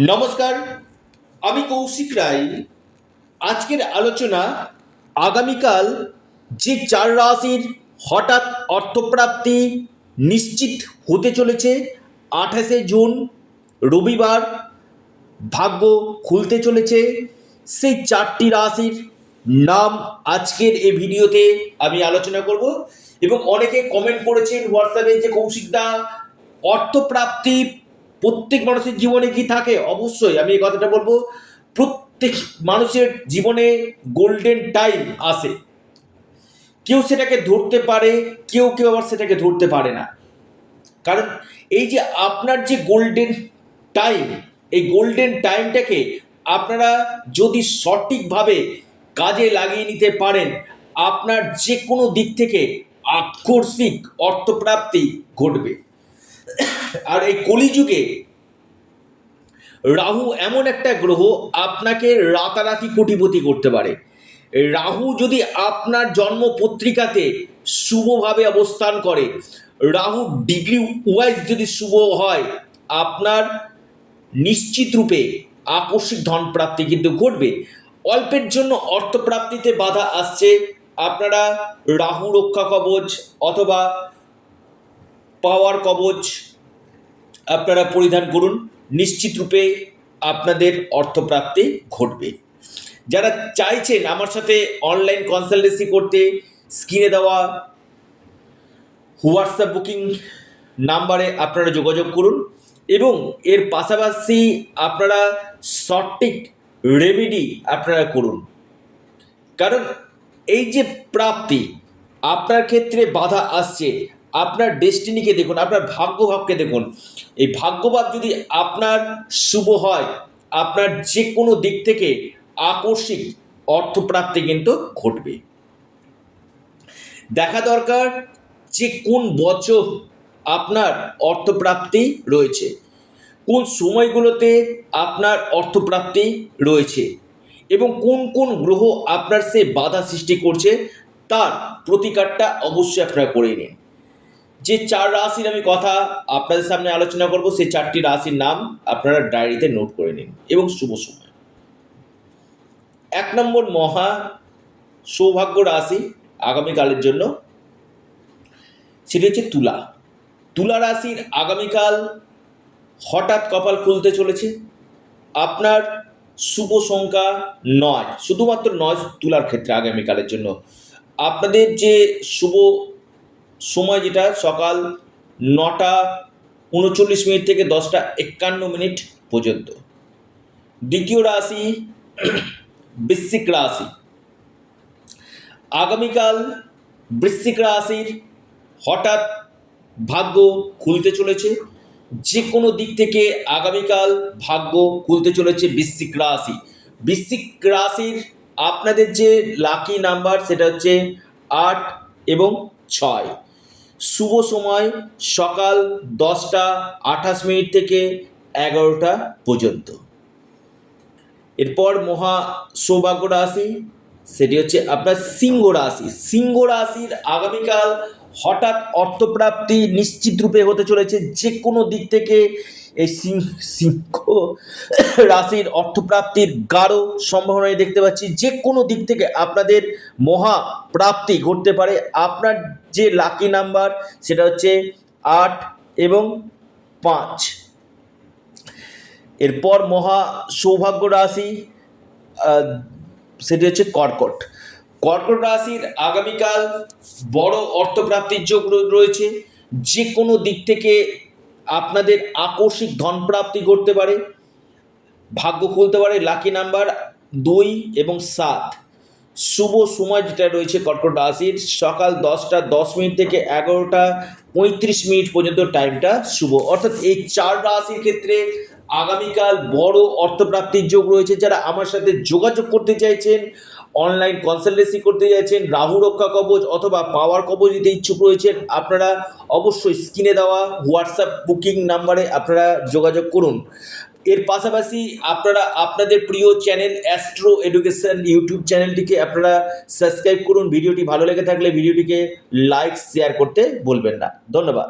নমস্কার, আমি কৌশিক রায়। আজকের আলোচনা আগামীকাল যে চার রাশির হঠাৎ অর্থপ্রাপ্তি নিশ্চিত হতে চলেছে 28শে জুন রবিবার ভাগ্য খুলতে চলেছে, সেই চারটি রাশির নাম আজকের এই ভিডিওতে আমি আলোচনা করব। এবং অনেকে কমেন্ট করেছেন হোয়াটসঅ্যাপে যে কৌশিকদা, অর্থপ্রাপ্তি প্রত্যেক মানুষের জীবনে কি থাকে? অবশ্যই আমি এই কথাটা বলবো, প্রত্যেক মানুষের জীবনে গোল্ডেন টাইম আসে। কেউ সেটাকে ধরতে পারে, কেউ কেউ আবার সেটাকে ধরতে পারে না। কারণ এই যে আপনার যে গোল্ডেন টাইম, এই গোল্ডেন টাইমটাকে আপনারা যদি সঠিকভাবে কাজে লাগিয়ে নিতে পারেন, আপনার যে কোনো দিক থেকে আকস্মিক অর্থপ্রাপ্তি ঘটবে। আর এই কলিযুগে রাহু এমন একটা গ্রহ, আপনাকে রাতারাতি কোটিপতি করতে পারে। রাহু যদি আপনার জন্ম পত্রিকাতে শুভভাবে অবস্থান করে, রাহু ডিগ্রি ওয়াইজ যদি শুভ হয়, আপনার নিশ্চিত রূপে আকস্মিক ধন প্রাপ্তি কিন্তু ঘটবে। অল্পের জন্য অর্থপ্রাপ্তিতে বাধা আসছে, আপনারা রাহু রক্ষা কবচ অথবা পাওয়ার কবচ আপনারা পরিধান করুন, নিশ্চিত রূপে আপনাদের অর্থপ্রাপ্তি ঘটবে। যারা চাইছেন আমার সাথে অনলাইন কনসালটেন্সি করতে, স্ক্রিনে দেওয়া হোয়াটসঅ্যাপ বুকিং নাম্বারে আপনারা যোগাযোগ করুন। এবং এর পাশাপাশি আপনারা সঠিক রেমেডি আপনারা করুন। কারণ এই যে প্রাপ্তি আপনার ক্ষেত্রে বাধা আসছে, আপনার ডেস্টিনিকে দেখুন, আপনার ভাগ্যভাবকে দেখুন। এই ভাগ্যভাব যদি আপনার শুভ হয়, আপনার যে কোনো দিক থেকে আকস্মিক অর্থপ্রাপ্তি কিন্তু ঘটবে। দেখা দরকার যে কোন বছর আপনার অর্থপ্রাপ্তি রয়েছে, কোন সময়গুলোতে আপনার অর্থপ্রাপ্তি রয়েছে, এবং কোন কোন গ্রহ আপনার সে বাধা সৃষ্টি করছে, তার প্রতিকারটা অবশ্যই আপনারা করে নিন। যে চার রাশির আমি কথা আপনাদের সামনে আলোচনা করব, সেই চারটি রাশির নাম আপনারা ডায়েরিতে নোট করে নিন এবং শুভ সময়। 1 নম্বর মহা সৌভাগ্য রাশি আগামীকালের জন্য, সেটি হচ্ছে তুলা। তুলা রাশির আগামীকাল হঠাৎ কপাল খুলতে চলেছে। আপনার শুভ সংখ্যা 9, শুধুমাত্র 9 তুলার ক্ষেত্রে আগামীকালের জন্য। আপনাদের যে শুভ সময়, যেটা সকাল 9টা 39 মিনিট থেকে 10টা 51 মিনিট পর্যন্ত। দ্বিতীয় রাশি বৃশ্চিক রাশি। আগামীকাল বৃশ্চিক রাশির হঠাৎ ভাগ্য খুলতে চলেছে। যে কোনো দিক থেকে আগামীকাল ভাগ্য খুলতে চলেছে বৃশ্চিক রাশি। বৃশ্চিক রাশির আপনাদের যে লাকি নাম্বার, সেটা হচ্ছে 8 এবং 6। শুভ সময় সকাল 10টা 28 মিনিট থেকে 11টা পর্যন্ত। এরপর মহা সৌভাগ্য রাশি, সেটি হচ্ছে আপনার সিংহ রাশি। সিংহ রাশির আগামীকাল হঠাৎ অর্থপ্রাপ্তি নিশ্চিত রূপে হতে চলেছে। যে কোনো দিক থেকে এই সিংহ রাশির অর্থপ্রাপ্তির গাঢ় সম্ভাবনায় দেখতে পাচ্ছি। যে কোনো দিক থেকে আপনাদের মহা প্রাপ্তি ঘটতে পারে। আপনার যে লাকি নাম্বার, সেটা হচ্ছে 8 এবং 5। এরপর মহা সৌভাগ্য রাশি, সেটি হচ্ছে কর্কট। কর্কট রাশির আগামীকাল বড় অর্থপ্রাপ্তির যোগ রয়েছে। যে কোনো দিক থেকে আপনাদের আকস্মিক ধন প্রাপ্তি ঘটতে পারে, ভাগ্য খুলতে পারে। লাকি নাম্বার 2 এবং 7। শুভ সময় যেটা রয়েছে কর্কট রাশির, সকাল 10টা 10 মিনিট থেকে 11টা 35 মিনিট পর্যন্ত টাইমটা শুভ। অর্থাৎ এই চার রাশির ক্ষেত্রে আগামীকাল বড় অর্থপ্রাপ্তির যোগ রয়েছে। যারা আমার সাথে যোগাযোগ করতে চাইছেন, অনলাইন কনসালটেন্সি করতে চাইছেন, রাহু রক্ষা কবচ অথবা পাওয়ার কবচ দিতে ইচ্ছুক রয়েছেন, আপনারা অবশ্যই স্ক্রিনে দেওয়া হোয়াটসঅ্যাপ বুকিং নাম্বারে আপনারা যোগাযোগ করুন। এর পাশাপাশি আপনারা আপনাদের প্রিয় চ্যানেল অ্যাস্ট্রো এডুকেশন ইউটিউব চ্যানেলটিকে আপনারা সাবস্ক্রাইব করুন। ভিডিওটি ভালো লেগে থাকলে ভিডিওটিকে লাইক শেয়ার করতে ভুলবেন না। ধন্যবাদ।